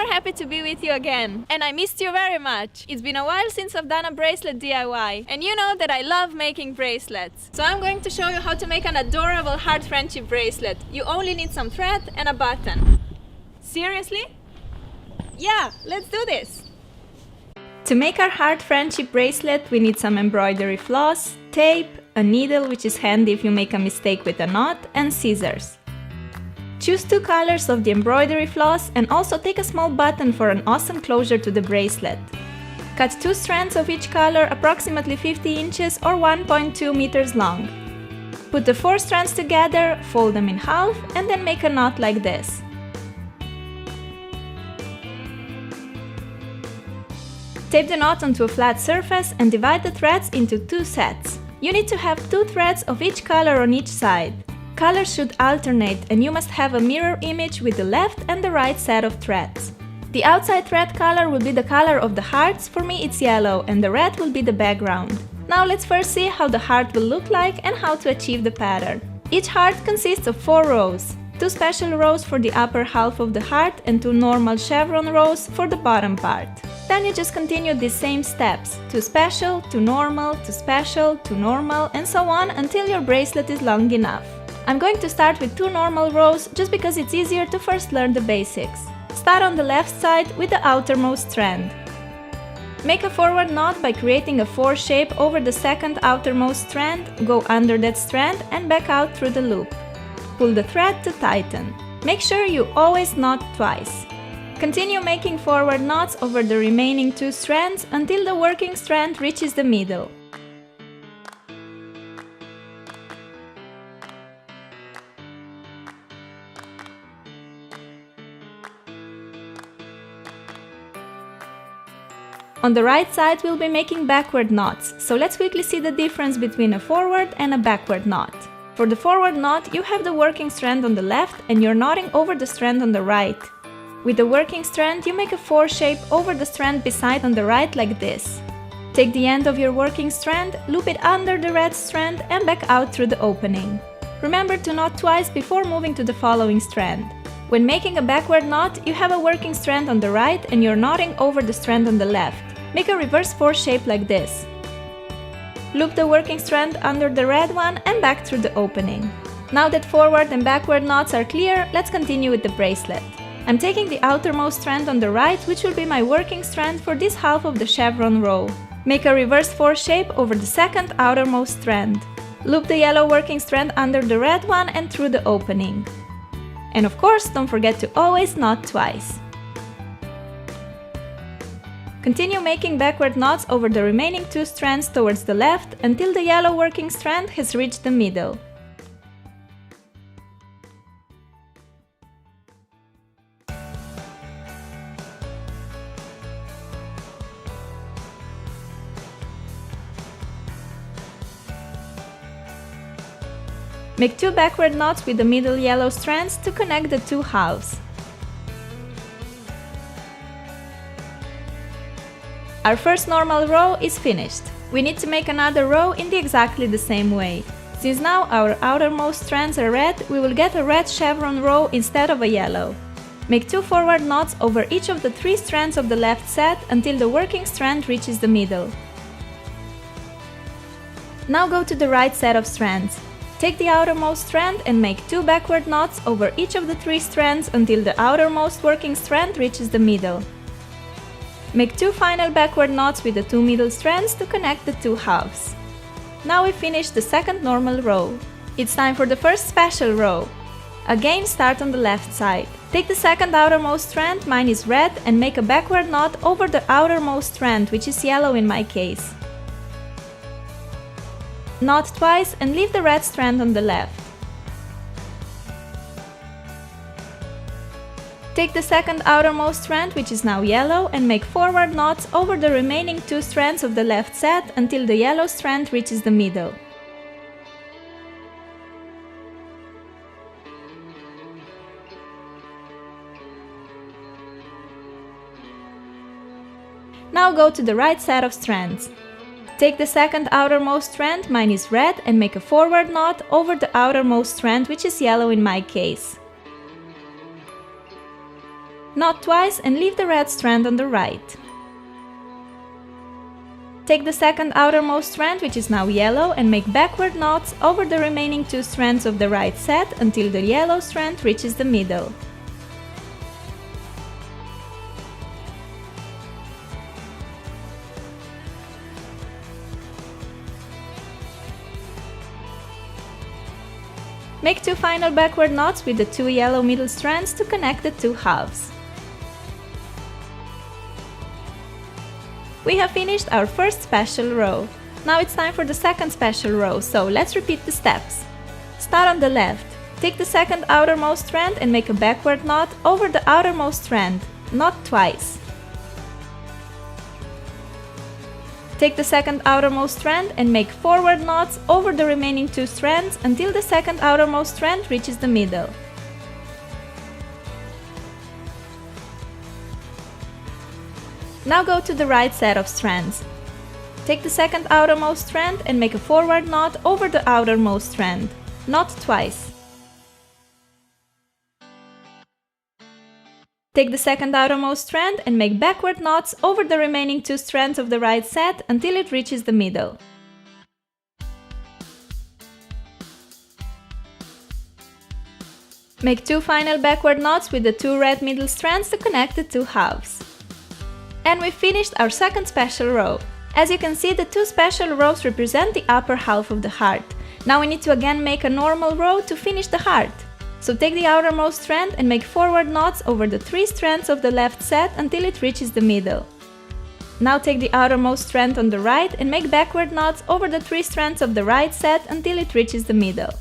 super happy to be with you again, and I missed you very much. It's been a while since I've done a bracelet DIY, and you know that I love making bracelets. So I'm going to show you how to make an adorable heart friendship bracelet. You only need some thread and a button. Seriously? Yeah, let's do this! To make our heart friendship bracelet, we need some embroidery floss, tape, a needle, which is handy if you make a mistake with a knot, and scissors. Choose 2 colors of the embroidery floss and also take a small button for an awesome closure to the bracelet. Cut 2 strands of each color approximately 50 inches or 1.2 meters long. Put the 4 strands together, fold them in half, and then make a knot like this. Tape the knot onto a flat surface and divide the threads into 2 sets. You need to have 2 threads of each color on each side. Colors should alternate and you must have a mirror image with the left and the right set of threads. The outside thread color will be the color of the hearts, for me it's yellow, and the red will be the background. Now let's first see how the heart will look like and how to achieve the pattern. Each heart consists of 4 rows. 2 special rows for the upper half of the heart and 2 normal chevron rows for the bottom part. Then you just continue these same steps, 2 special, 2 normal, 2 special, 2 normal, and so on until your bracelet is long enough. I'm going to start with 2 normal rows just because it's easier to first learn the basics. Start on the left side with the outermost strand. Make a forward knot by creating a 4 shape over the second outermost strand, go under that strand and back out through the loop. Pull the thread to tighten. Make sure you always knot twice. Continue making forward knots over the remaining 2 strands until the working strand reaches the middle. On the right side we'll be making backward knots, so let's quickly see the difference between a forward and a backward knot. For the forward knot, you have the working strand on the left and you're knotting over the strand on the right. With the working strand, you make a 4 shape over the strand beside on the right like this. Take the end of your working strand, loop it under the red strand and back out through the opening. Remember to knot twice before moving to the following strand. When making a backward knot, you have a working strand on the right and you're knotting over the strand on the left. Make a reverse 4 shape like this. Loop the working strand under the red one and back through the opening. Now that forward and backward knots are clear, let's continue with the bracelet. I'm taking the outermost strand on the right, which will be my working strand for this half of the chevron row. Make a reverse 4 shape over the second outermost strand. Loop the yellow working strand under the red one and through the opening. And of course, don't forget to always knot twice. Continue making backward knots over the remaining 2 strands towards the left until the yellow working strand has reached the middle. Make 2 backward knots with the middle yellow strands to connect the 2 halves. Our first normal row is finished. We need to make another row in exactly the same way. Since now our outermost strands are red, we will get a red chevron row instead of a yellow. Make 2 forward knots over each of the 3 strands of the left set until the working strand reaches the middle. Now go to the right set of strands. Take the outermost strand and make 2 backward knots over each of the 3 strands until the outermost working strand reaches the middle. Make 2 final backward knots with the 2 middle strands to connect the 2 halves. Now we finish the second normal row. It's time for the first special row. Again, start on the left side. Take the second outermost strand, mine is red, and make a backward knot over the outermost strand, which is yellow in my case. Knot twice and leave the red strand on the left. Take the second outermost strand, which is now yellow, and make forward knots over the remaining 2 strands of the left set until the yellow strand reaches the middle. Now go to the right set of strands. Take the second outermost strand, mine is red, and make a forward knot over the outermost strand, which is yellow in my case. Knot twice and leave the red strand on the right. Take the second outermost strand, which is now yellow, and make backward knots over the remaining 2 strands of the right set until the yellow strand reaches the middle. Make 2 final backward knots with the 2 yellow middle strands to connect the 2 halves. We have finished our first special row. Now it's time for the second special row, so let's repeat the steps. Start on the left. Take the second outermost strand and make a backward knot over the outermost strand. Knot twice. Take the second outermost strand and make forward knots over the remaining 2 strands until the second outermost strand reaches the middle. Now go to the right set of strands. Take the second outermost strand and make a forward knot over the outermost strand. Knot twice. Take the second outermost strand and make backward knots over the remaining 2 strands of the right set until it reaches the middle. Make 2 final backward knots with the 2 red middle strands to connect the 2 halves. And we finished our second special row. As you can see, the 2 special rows represent the upper half of the heart. Now we need to again make a normal row to finish the heart. So take the outermost strand and make forward knots over the 3 strands of the left set until it reaches the middle. Now take the outermost strand on the right and make backward knots over the 3 strands of the right set until it reaches the middle.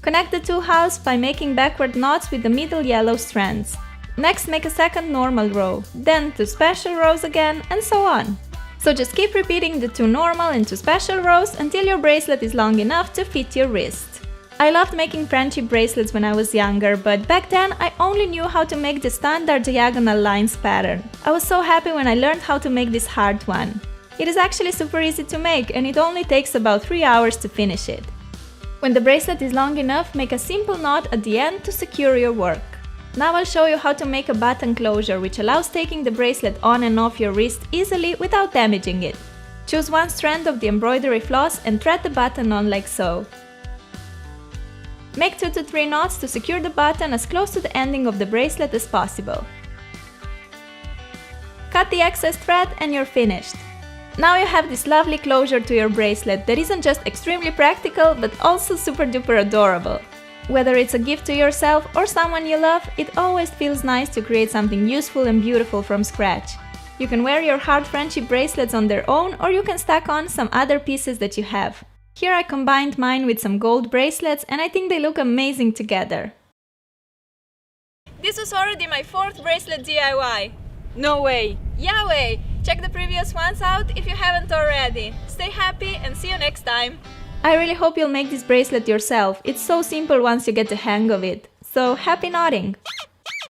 Connect the 2 halves by making backward knots with the middle yellow strands. Next, make a second normal row, then 2 special rows again, and so on. So just keep repeating the 2 normal and 2 special rows until your bracelet is long enough to fit your wrist. I loved making friendship bracelets when I was younger, but back then I only knew how to make the standard diagonal lines pattern. I was so happy when I learned how to make this heart one. It is actually super easy to make and it only takes about 3 hours to finish it. When the bracelet is long enough, make a simple knot at the end to secure your work. Now I'll show you how to make a button closure, which allows taking the bracelet on and off your wrist easily without damaging it. Choose 1 strand of the embroidery floss and thread the button on like so. Make 2 to 3 knots to secure the button as close to the ending of the bracelet as possible. Cut the excess thread and you're finished. Now you have this lovely closure to your bracelet that isn't just extremely practical but also super duper adorable. Whether it's a gift to yourself or someone you love, it always feels nice to create something useful and beautiful from scratch. You can wear your heart friendship bracelets on their own or you can stack on some other pieces that you have. Here I combined mine with some gold bracelets and I think they look amazing together. This was already my 4th bracelet DIY. No way! Yeah way! Check the previous ones out if you haven't already. Stay happy and see you next time! I really hope you'll make this bracelet yourself. It's so simple once you get the hang of it. So happy knotting!